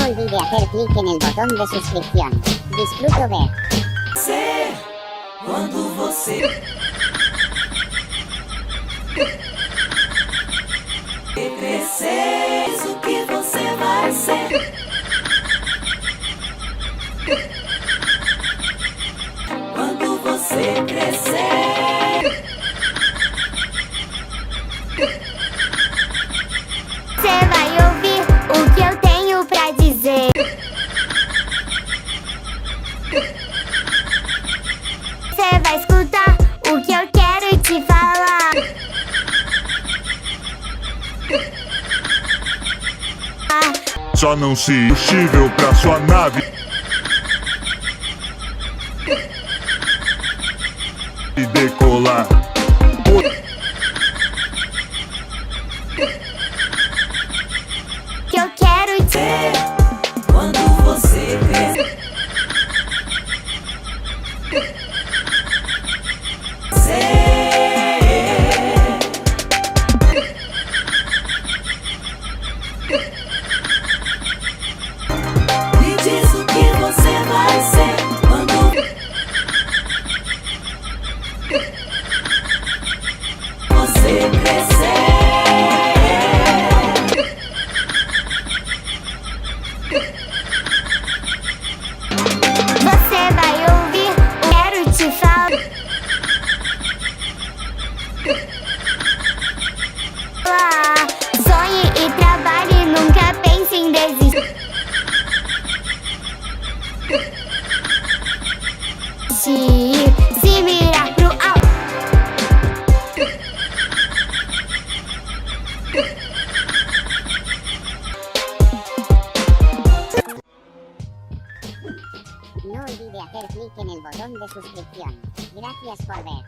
olvide hacer clic en el botón de suscripción. Disfruto ver. Quando você crescer, o que você vai ser? Quando você crescer, Você vai ouvir o que eu tenho pra dizer. Você vai escutar o que eu quero te falar. Só não se combustível pra sua nave e decolar. Que eu quero te quando você crescer. Me diz o que você vai ser quando você crescer. Você vai ouvir o que quero te falar. Sonhe e trabalhe, nunca pense em desistir. Se virar pro alto. No olvide hacer clic en el botón de suscripción. Gracias por ver.